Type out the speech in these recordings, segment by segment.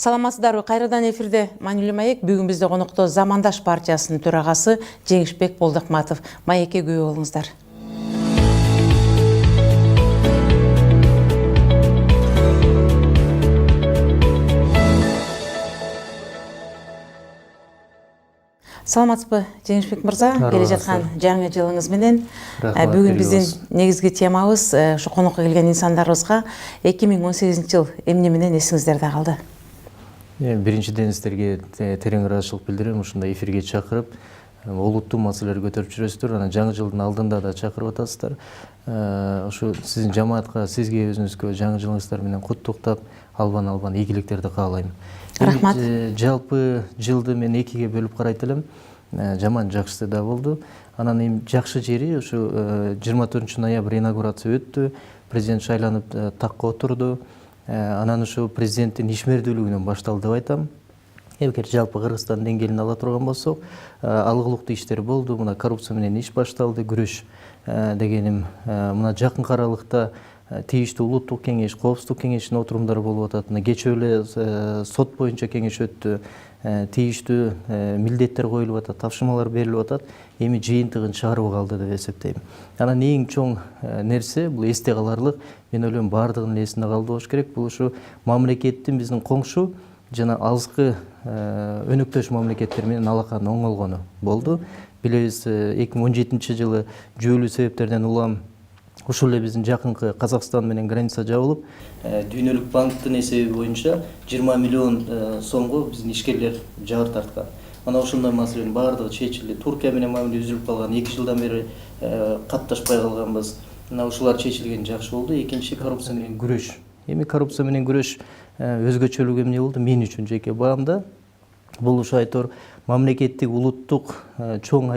Саламатсыздарбы, кайрадан эфирде Маанилүү Маек. Бүгүн бизде конокто Замандаш партиясынын төрагасы Жеңишбек Болдокматов. Маекке күбө болуңуздар. Саламатсызбы, Жеңишбек мырза, келе жаткан жаңы жылыңыз менен. Бүгүн биздин негизги темабыз ушу конокко келген инсандарыбызга 2018 жыл эмне менен эсиңиздерде калды? Биринчиден сиздерге терең ыраазычылык билдирем, ушундай эфирге чакырып, олуттуу маселелерди көтөрүп жүрөсүздөр. Анан жаңы жылдын алдында да чакырып атасыздар. Ушу сиздин жамаатка, сизге өзүңүзгө жаңы жылыңыздар менен куттуктап, албан ийгиликтерди каалайм. Рахмат. Жалпы жылды мен экиге бөлүп карайт элем. Жаман жакшысы да болду. Анан эми жакшы жери ушу 24 ноябрь инаугурация өттү. Президент шайланып такка отурду. Анан ушу президенттин ишмердүүлүгүнөн башталды деп айтам. Эгер жалпы Кыргызстан деңгээлин ала турган болсок, алгылыктуу иштер болду. Мына коррупция менен иш башталды, күрөш дегеним. Мына жакынкы аралыкта тийиштүү улуттук кеңеш, коопсуздук кеңешинин отурумдары болуп атат. Мына кечээ эле сот боюнча кеңеш өттү. Тийиштүү милдеттер коюлуп атат, тапшырмалар берилип атат. Эми жыйынтыгын чыгарып калды деп эсептейм. Анан эң чоң нерсе, бул эсте каларлык, мен ойлойм баардыгынын эсинде калды болуш керек. Бул ушу мамлекеттин биздин коңшу жана алыскы өнөктөш мамлекеттер менен алаканын оңолгону болду. Билебиз, 2017 жылы жүйөлүү себептерден улам ушул эле биздин жакынкы Казакстан менен граница жабылып, Дүйнөлүк банктын эсеби боюнча 20 миллион сомго биздин ишкерлер жабыр тарткан. Мына ошондой маселенин баардыгы чечилди. Туркия менен мамиле үзүлүп калган, 2 жылдан бери катташпай калганбыз. Мына ушулар чечилген жакшы болду. Экинчи, коррупция менен күрөш. Эми коррупция менен күрөш өзгөчөлүгү эмне болду? Мен үчүн жеке баамда бул ушу айтор мамлекеттик, улуттук чоң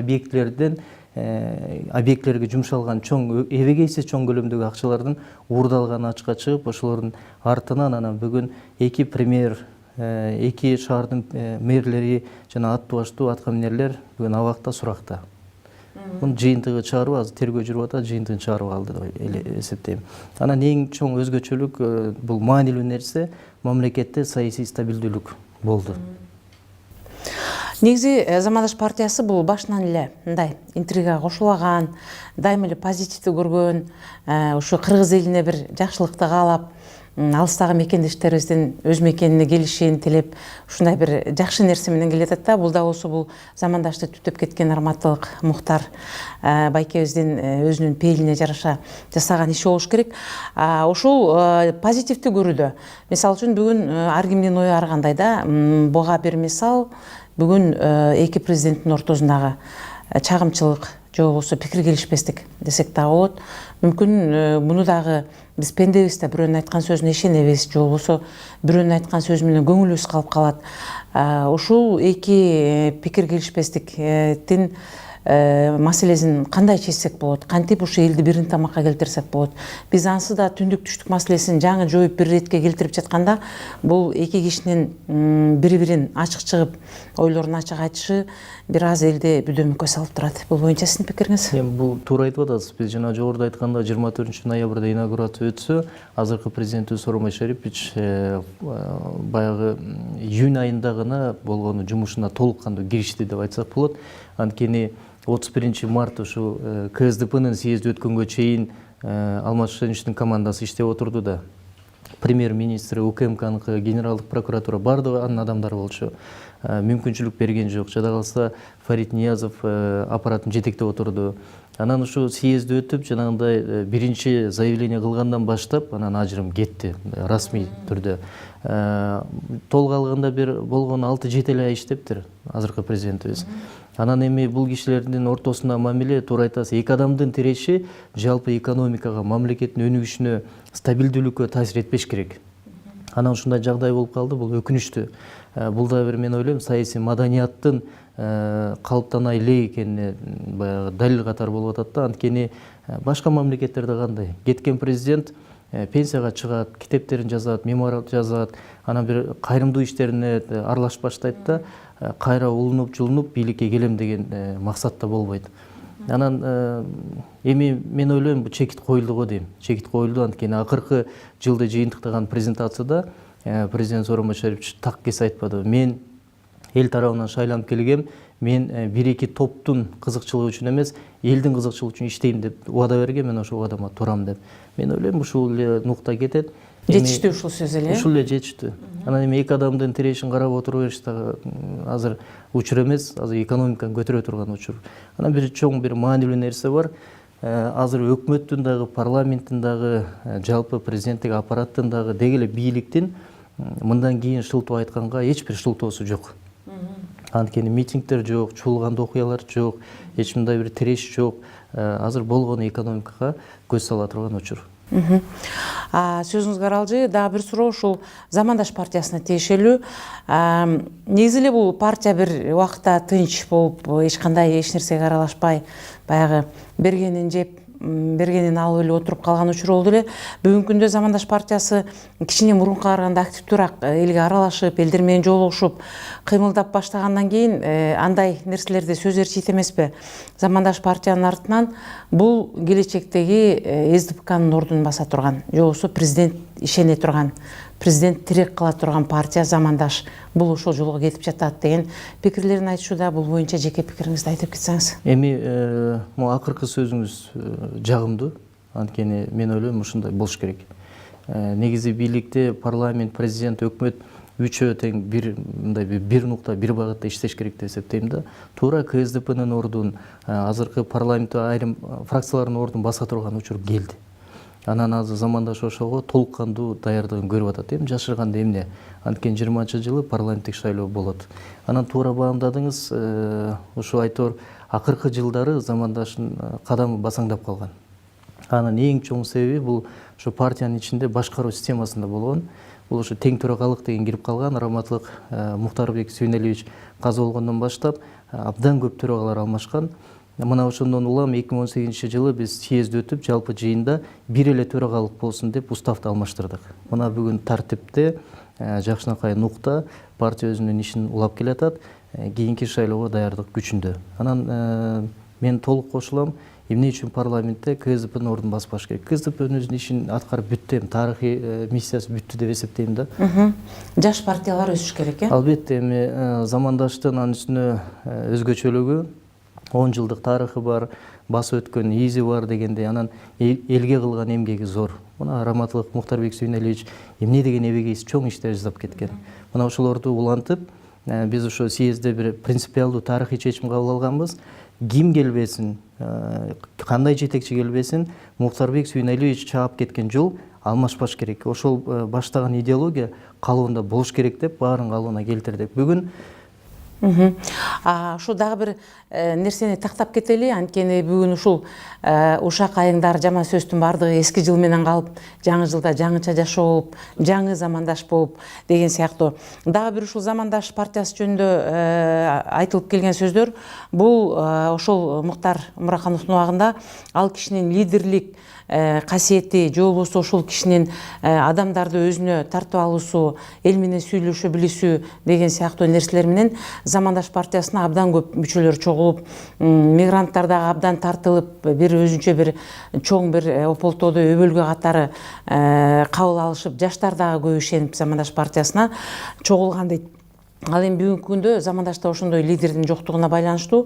объектилерге жумшалган чоң, эбегейсиз чоң көлөмдөгү акчалардын уурдалганы ачыкка чыгып, ошолордун артынан анан бүгүн 2 премьер, 2 шаардын мэрлери жана аттуу баштуу аткаминерлер бүгүн абакта, суракта. Мунун жыйынтыгы чыгарып, азыр тергөө жүрүп атат, жыйынтыгын чыгарып алды деп эсептейм. Анан эң чоң өзгөчөлүк бул маанилүү нерсе мамлекетте саясий стабилдүүлүк болду. Негизи Замандаш партиясы бул башынан эле мындай интрига кошулаган, дайыма эле позитивди көргөн, ушу кыргыз элине бир жакшылыкты каалап, алыстагы мекендештерибиздин өз мекенине келишин тилеп, ушундай бир жакшы нерсе менен келатат да. Бул да болсо бул Замандашты түптөп кеткен Арматтылык Мухтар байкебиздин өзүнүн пейилине жараша жасаган иши болуш керек. Ушул позитивди көрүүдө. Мисалы үчүн бүгүн ар кимдин ою ар кандай да. Буга бир мисал, бүгүн эки президенттин ортосундагы чагымчылык же болбосо пикир келишпестик десек дагы болот. Мүмкүн муну дагы биз пендебиз да, бирөөнүн айткан сөзүнө ишенебиз же болбосо бирөөнүн айткан сөзү менен көңүлүбүз калып калат. Ушул эки пикир келишпестиктин маселесин кандай чечсек болот? Кантип ушу элди бир ынтымакка келтирсек болот? Биз ансыз да түндүк түштүк маселесин жаңы жоюп бир иретке келтирип жатканда, бул эки кишинин бири-бирин ачык чыгып, ойлорун ачык айтышы бир аз элди бүдөмүккө салып турат. Бул боюнча сиздин пикириңиз? Бул туура айтып атасыз. Биз жана жогоруда айтканда 24 ноябрда инаугурация өтсө, азыркы президентибиз Сооронбай Шарипович баягы июнь айында гана болгону жумушуна толук кандуу киришти деп айтсак болот. Анткени 31 март ушу КСДПнын съезди өткөнгө чейин Алмаз Шеничтин командасы иштеп отурду да. Премьер-министри, УКМКныкы, генералдык прокуратура бардыгы анын адамдары болчу. Мүмкүнчүлүк берген жок. Жада калса Фарид Ниязов аппаратын жетектеп отурду. Анан ушу съезди өтүп, жанагындай биринчи заявление кылгандан баштап, анан ажырым кетти расмий түрдө. Толук алганда бир болгону 6-7 ай иштептир азыркы президентибиз. Анан эми бул кишилердин ортосунда мамиле, туура айтасыз, эки адамдын тиреши жалпы экономикага, мамлекеттин өнүгүшүнө, стабилдүүлүккө таасир этпеш керек. Анан ушундай жагдай болуп калды, бул өкүнүчтүү. Бул да бир, мен ойлойм, саясий маданияттын калыптана элек экенине баягы далил катары болуп атат да. Анткени башка мамлекеттерде кандай? Кеткен президент пенсияга чыгат, китептерин жазат, мемуар жазат, анан бир кайрымдуу иштерине аралашып баштайт да, кайра улунуп, жылынып бийликке келем деген максатта болбойт. Анан эми мен ойлойм, бул чекит коюлду го дейм. Чекит коюлду, анткени акыркы жылды жыйынтыктаган презентацияда президент Сооронбай Шарипович так кесе айтпады. Мен эл тарабынан шайланып келгем, мен бир-эки топтун кызыкчылыгы үчүн эмес, элдин кызыкчылыгы үчүн иштейм деп убада берген, мен ошол убадама турам деп. Мен ойлойм, ушул эле нукта кетет. Жетиштүү ушул сөз эле. Ушул эле жетиштүү. Анан эми эки адамдын тирешин карап отуруп бериш дагы азыр учур эмес, азыр экономиканы көтөрө турган учур. Анан бир чоң бир маанилүү нерсе бар. Азыр өкмөттүн дагы, парламенттин дагы, жалпы президенттик аппараттын дагы, деги эле бийликтин мындан кийин шылтоо айтканга эч бир шылтоосу жок. Анткени митингдер жок, чуулгандуу окуялар жок, эч кандай бир тиреш жок. Азыр болгону экономикага көз сала турган учур. Сөзүңүз каралжы, дагы бир суроо ушул Замандаш партиясына тиешелүү. Негизи эле бул партия бир убакта тынч болуп, эч кандай эч нерсеге аралашпай, баягы бергенин жеп, бергенин алып эле отуруп калган учур болду эле. Бүгүнкү күндө Замандаш партиясы кичине мурункуга караганда активдүүрөөк элге аралашып, элдер менен жолугушуп, кыймылдап баштагандан кийин андай нерселерди сөздөр чийт эмеспи? Замандаш партиянын артынан бул келечектеги СДПКнын ордун баса турган, же болбосо президент ишене турган, президент тирек кыла турган партия Замандаш. Бул ошол жолго кетип жатат деген пикирлерин айтышууда. Бул боюнча жеке пикириңизди айтып кетсеңиз. Эми могу акыркы сөзүңүз жагымдуу. Анткени мен ойлойм ушундай болуш керек. Негизи бийликте парламент, президент, өкмөт үчөө тең бир нукта, бир багытта иштеш керек деп эсептейм да. Туура КСДПнын ордун, азыркы парламентте айрым фракциялардын ордун баса турган учур келди. Анан азыр Замандаш ошого толук кандуу даярдыгын көрүп атат. Эми жашырганда эмне? Анткени 20-жылы парламенттик шайлоо болот. Анан туура баамдадыңыз, ушу айтор акыркы жылдары Замандаштын кадамы басаңдап калган. Анын эң чоң себеби бул ушу партиянын ичинде башкаруу системасында болгон. Бул ушу тең төрөгалык деген кирип калган. Раматтылык Мухтарбек Сүйүнөлиевич каза болгондон баштап абдан көп төрагалар алмашкан. Мына ошондон улам 2018-жылы биз съезд өтүп, жалпы жыйында бир эле төрагалык болсун деп уставды алмаштырдык. Мына бүгүн тартипте жакшынакай нукта партия өзүнүн ишин улап келатат. Кийинки шайлоого даярдык күчүндө. Анан мен толук кошулам. Эмне үчүн парламентте КСДПнын ордун баспаш керек? КСДПнын өзүнүн ишин аткарып бүттү, тарыхый миссиясы бүттү деп эсептейм да. Жаш партиялар өсүш керек, э? Албетте, эми Замандаштын анын үстүнө өзгөчөлүгү 10 жылдык тарыхы бар, басып өткөн изи бар дегендей, анан элге кылган эмгеги зор. Мына Раматтылык Мухтарбек Сүйүнөлиевич эмне деген эбегейсиз чоң иштер жасап кеткен. Мына ошолорду улантып, биз ошо съездде бир принципиалдуу тарыхый чечим кабыл алганбыз. Ким келбесин, кандай жетекчи келбесин, Мухтарбек Сүйүнөлиевич чаап кеткен жол алмашпаш керек. Ошол баштаган идеология калыбында болуш керек деп баарын калыбына келтирдик. Бүгүн Ушу дагы бир нерсени тактап кетели, анткени бүгүн ушул ушак айыңдар, жаман сөздүн баардыгы эски жыл менен калып, жаңы жылда жаңыча жашоо болуп, жаңы Замандаш болуп деген сыяктуу. Дагы бир ушул Замандаш партиясы жөнүндө айтылып келген сөздөр, бул ошол Муктар Муракановдун убагында ал кишинин лидерлик касиети, же болбосо ошол кишинин адамдарды өзүнө тартып алуусу, эл менен сүйлөшө билүүсү деген сыяктуу нерселер менен Замандаш партиясына абдан көп мүчөлөр чогулуп, мигранттар дагы абдан тартылып, бир өзүнчө бир чоң бир ополтоодо өбөлгө катары кабыл алышып, жаштар дагы көп ишенип Замандаш партиясына чогулган дейт. Ал эми бүгүнкү күндө Замандашта ошондой лидердин жоктугуна байланыштуу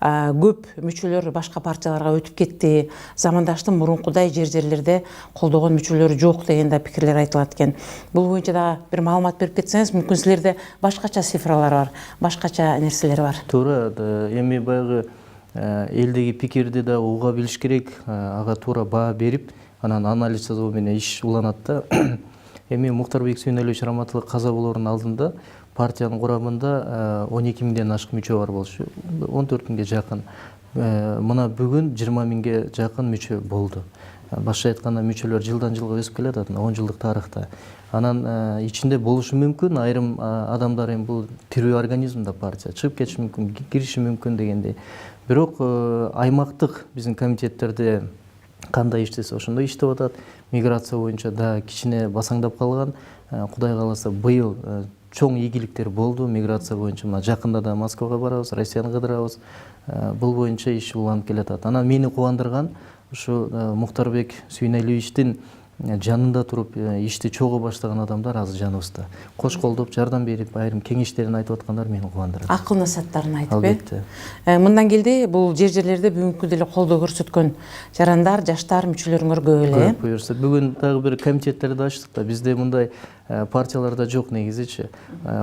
көп мүчөлөр башка партияларга өтүп кетти. Замандаштын мурункудай жерлерде колдогон мүчөлөрү жок деген да пикирлер айтылат экен. Бул боюнча да бир маалымат берип кетсеңиз, мүмкүн силерде башкача цифралар бар, башкача нерселер бар. Туура, эми баягы элдеги пикирди да уга билиш керек, ага туура баа берип, анан анализ жасоо менен иш уланат да. Эми Мухтарбек Сүйүнөлиевич Раматтылык каза болоордун алдында партиянын курамында 12 миңден ашык мүчө бар болчу, 14 миңге жакын. Мына бүгүн 20 миңге жакын мүчө болду. Башка айтканда мүчөлөр жылдан жылга өсүп келатат 10 жылдык тарыхта. Анан ичинде болушу мүмкүн, айрым адамдар эми бул тирүү организм да партия, чыгып кетиши мүмкүн, кириши мүмкүн дегендей. Бирок аймактык биздин комитеттерде кандай иштесе ошондой иштеп атат. Миграция боюнча да кичине басаңдап калган. Кудай кааласа быйыл чоң ийгиликтер болду миграция боюнча. Мына жакында да Москвага барабыз, Россияны кыдырабыз. Бул боюнча иш уланып келатат. Анан мени кубандырган ушу Мухтарбек Сүйүнөлиевичтин жанында туруп ишти чогуу баштаган адамдар азыр жаныбызда. Кош колдоп, жардам берип, айрым кеңештерин айтып аткандар мени кубандырат. Акыл насааттарын айтып, Албетте. Мындан келди бул жерлерде бүгүнкү деле колдоо көрсөткөн жарандар, жаштар мүчөлөрүңөр көп эле. Көп буюрса. Бүгүн дагы бир комитеттерди ачтык да. Бизде мындай партияларда жок негизичи.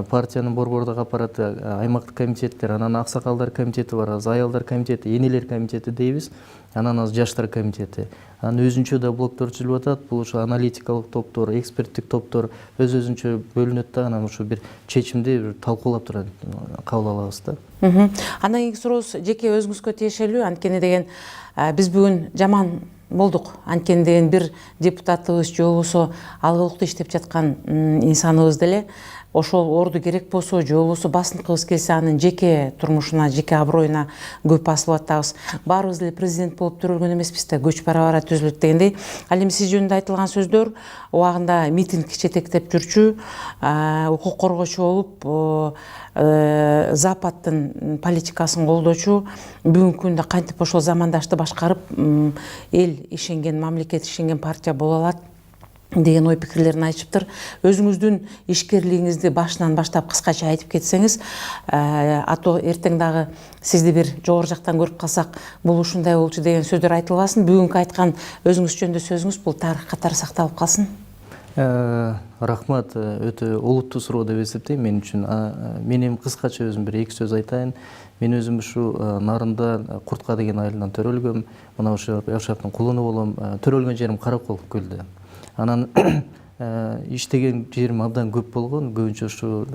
Партиянын борбордук аппараты, аймактык комитеттер, анан аксакалдар комитети бар, азыр аялдар комитети, энелер комитети дейбиз. Анан азыр жаштар комитети. Анан өзүнчө да блоктор түзүлүп атат. Бул ушу аналитикалык топтор, эксперттик топтор өзүнчө бөлүнөт да, анан ушу бир чечимди бир талкуулап турат, кабыл алабыз да. Андан кийинки сурообуз жеке өзүңүзгө тиешелүү. Анткени деген биз бүгүн жаман болдук. Анткени деген бир депутатыбыз же болбосо алгылыктуу иштеп жаткан инсаныбыз деле ошол орду керек болсо же болбосо басынкыбыз келсе анын жеке турмушуна, жеке аброюна көп басылып атабыз. Баарыбыз эле президент болуп төрөлгөн эмеспиз да, көч бара-бара түзүлөт дегендей. Ал эми сиз жөнүндө айтылган сөздөр убагында митинг жетектеп жүрчү, укук коргоочу болуп, Западтын политикасын колдоочу, бүгүнкү күндө кантип ошол замандашты башкарып, эл ишенген, мамлекет ишенген партия боло алат деген ой пикирлерин айтышыптыр. Өзүңүздүн ишкерлигиңизди башынан баштап кыскача айтып кетсеңиз, ато эртең дагы сизди бир жогору жактан көрүп калсак, бул ушундай болчу деген сөздөр айтылбасын. Бүгүнкү айткан өзүңүз жөнүндө сөзүңүз бул тарых катары сакталып калсын. Рахмат, өтө олуттуу суроо деп эсептейм мен үчүн. Мен эми кыскача өзүм бир эки сөз айтайын. Мен өзүм ушу Нарында Куртка деген айылдан төрөлгөм. Мына ошо жактын кулуну болом. Төрөлгөн жерим Каракол көлдө. Анан иштеген жерим абдан көп болгон. Көбүнчө ушу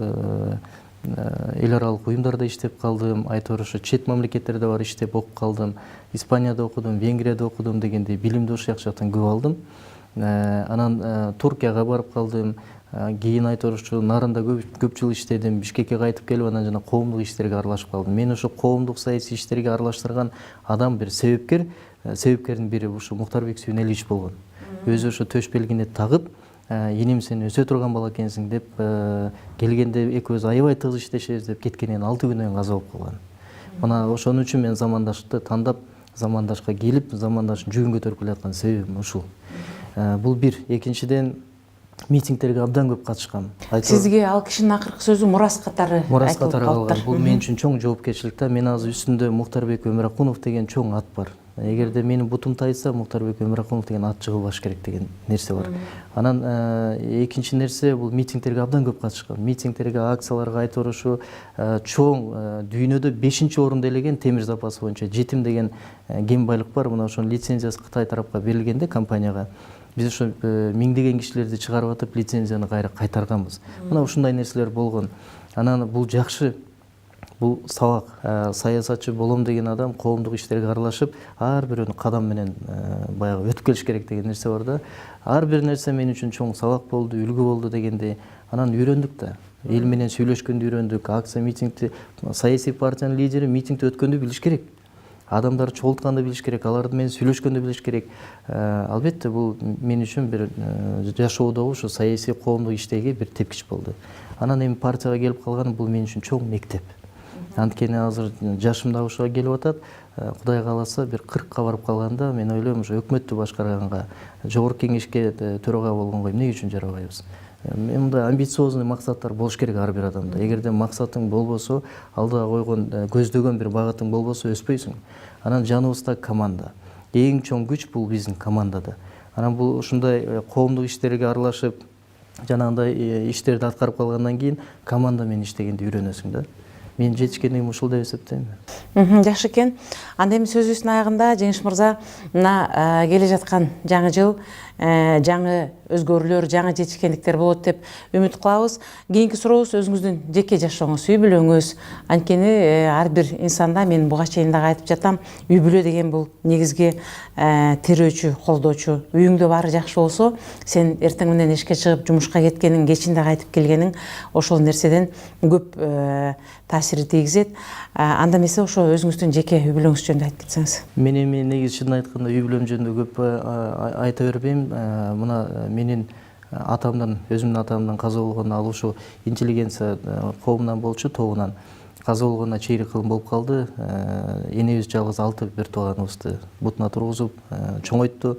эл аралык уюмдарда иштеп калдым. Айтор ушу чет мамлекеттерде бар иштеп окуп калдым. Испанияда окудум, Венгрияда окудум дегендей билимди ошол жактан көп алдым. Анан Туркияга барып калдым. Кийин айтор ушу Нарында көп жыл иштедим. Бишкекке кайтып келип анан жана коомдук иштерге аралашып калдым. Мен ошо коомдук саясий иштерге аралаштырган адам бир себепкер. Себепкердин бири ушу Мухтарбек Сүйүнөлиевич болгон. Өзү ошо төш белгине тагып, энем сен өсө турган бала экенсиң деп келгенде экөөбүз аябай тыгыз иштешебиз деп кеткенен 6 күндөн каза болуп калган. Мына ошон үчүн мен замандашты тандап, замандашка келип, замандашын жүгүн көтөрүп келаткан себебим ушул. Бул бир. Экинчиден митингтерге абдан көп катышкам. Сизге ал кишинин акыркы сөзү мурас катары калган. Бул мен үчүн чоң жоопкерчилик да. Мен азыр үстүндө Мухтарбек Өмүракунов деген чоң ат бар. Эгерде менин бутум тайса, Мухтарбек Өмүракунов деген ат жыгылбаш керек деген нерсе бар. Анан экинчи нерсе бул митингтерге абдан көп катышкам. Митингтерге, акцияларга айтор ушу чоң дүйнөдө 5-орунду ээлеген темир запасы боюнча жетим деген кен байлык бар. Мына ошонун лицензиясы Кытай тарапка берилгенде компанияга биз ошо миңдеген кишилерди чыгарып атып лицензияны кайра кайтарганбыз. Мына ушундай нерселер болгон. Анан бул жакшы. Бул сабак. Саясатчы болом деген адам коомдук иштерге аралашып, ар бирөөнү кадам менен баягы өтүп келиш керек деген нерсе бар да. Ар бир нерсе мен үчүн чоң сабак болду, үлгү болду дегенде анан үйрөндүк да. Эл менен сүйлөшкөндү үйрөндүк. Акция, митингти, саясий партиянын лидери митингти өткөндү билиш керек. Адамдар чогултканды билиш керек, аларды менен сүйлөшкөндү билиш керек. Албетте бул мен үчүн бир жашоодогу ушу саясий коомдук иштеги бир тепкич болду. Анан эми партияга келип калган бул мен үчүн чоң мектеп. Анткени азыр жашым да ушуга келип атат. Кудай кааласа бир 40ка барып калганда мен ойлойм ушу өкмөттү башкарганга, жогорку кеңешке төрага болгонго эмне үчүн жарабайбыз? Мындай амбициозный максаттар болуш керек ар бир адамда. Эгерде максатың болбосо, алдыга койгон, көздөгөн бир багытың болбосо өспөйсүң. Анан жаныбызда команда. Эң чоң күч бул биздин командада. Анан бул ушундай коомдук иштерге аралашып, жанагындай иштерди аткарып калгандан кийин команда менен иштегенди үйрөнөсүң да. Мен жетишкеним ушул деп эсептейм. Жакшы экен. Анда эми сөзүбүздүн аягында Жеңиш мырза, мына келе жаткан жаңы жыл, жаңы өзгөрүүлөр, жаңы жетишкендиктер болот деп үмүт кылабыз. Кийинки сурообуз өзүңүздүн жеке жашооңуз, үй бүлөңүз. Анткени ар бир инсанда мен буга чейин дагы айтып жатам, үй бүлө деген бул негизги тирөөчү, колдоочу. Үйүңдө баары жакшы болсо, сен эртең менен ишке чыгып жумушка кеткениң, кечинде кайтып келгениң ошол нерседен көп таасир тийгизет. Анда эмесе ошо өзүңүздүн жеке үй бүлөңүз жөнүндө айтып кетсеңиз. Мен эми негизи чынын айтканда үй бүлөм жөнүндө көп айта бербейм. Мына менин атамдан, өзүмдүн атамдан каза болгону ал ушу интеллигенция коомунан болчу, тобунан каза болгонуна чейрек кылым болуп калды. Энебиз жалгыз 6 бир тууганыбызды бутуна тургузуп чоңойтtu.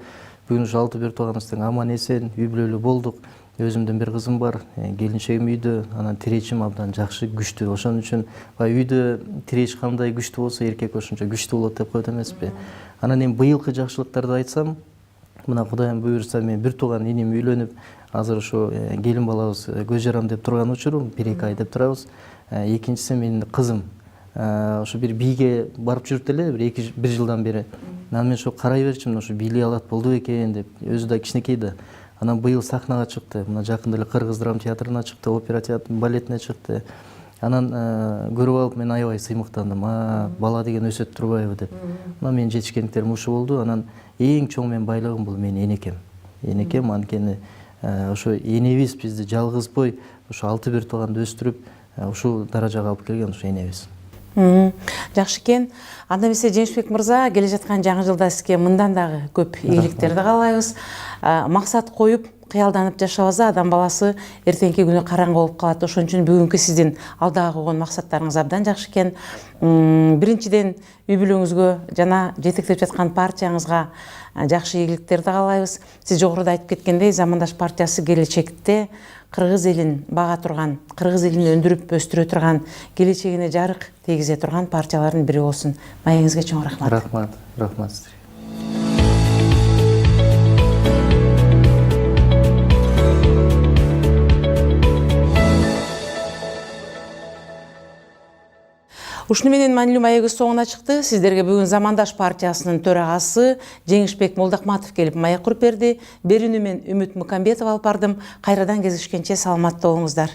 бүгүн ушу 6 тууганыбыз тең аман эсен үй бүлөлүү болдук. Өзүмдүн бир кызым бар, келинчегим үйдө, анан тирешим абдан жакшы, күчтүү. Ошон үчүн баягы үйдө тиреш кандай күчтүү болсо, эркек ошончо күчтүү болот деп коет эмеспи. Анан эми быйылкы жакшылыктарды айтсам, мына Кудайым буйрса мен бир тууган иним үйлөнүп, азыр ошо келин балабыз көз жарам деп турган учурум, 1-2 ай деп турабыз. Экинчиси менин кызым ошо бир бийге барып жүрүп эле бир жылдан бери. Анан мен ошо карай берчимин, ошо бийлей алат болду экен деп. Өзү да кичинекей да. Анан быйыл сахнага чыкты. Мына жакында эле Кыргыз драма театрына чыкты, опера театр, балетине чыкты. Анан көрүп алып мен аябай сыймыктандым. Бала деген өсөт турбайбы деп. Мына менин жетишкендиктерим ушу болду. Анан эң чоң менин байлыгым бул менин энекем. Энекем анткени ошо энебиз бизди жалгызбой ошо 6 тууганды өстүрүп, ушул даражага алып келген ошо энебиз. Жакшы экен. Анда эмесе Жеңишбек мырза, келе жаткан жаңы жылда сизге мындан дагы көп ийгиликтерди каалайбыз. Максат коюп, кыялданып жашабаса, адам баласы эртеңки күнү караңгы болуп калат. Ошон үчүн бүгүнкү сиздин алдыга койгон максаттарыңыз абдан жакшы экен. Биринчиден үй бүлөңүзгө жана жетектеп жаткан партияңызга жакшы ийгиликтерди каалайбыз. Сиз жогоруда айтып кеткендей, Замандаш партиясы келечекте кыргыз элин бага турган, кыргыз элин өндүрүп өстүрө турган, келечегине жарык тийгизе турган партиялардын бири болсун. Маегиңизге чоң рахмат. Рахмат сизге. Ушуну менен маанилүү маегибиз соңуна чыкты. Сиздерге бүгүн Замандаш партиясынын төрагасы Жеңишбек Молдокматов келип маек куруп берди. Берүүнү мен Үмүт Мукамбетова алып бардым. Кайрадан кездешкенче саламатта болуңуздар.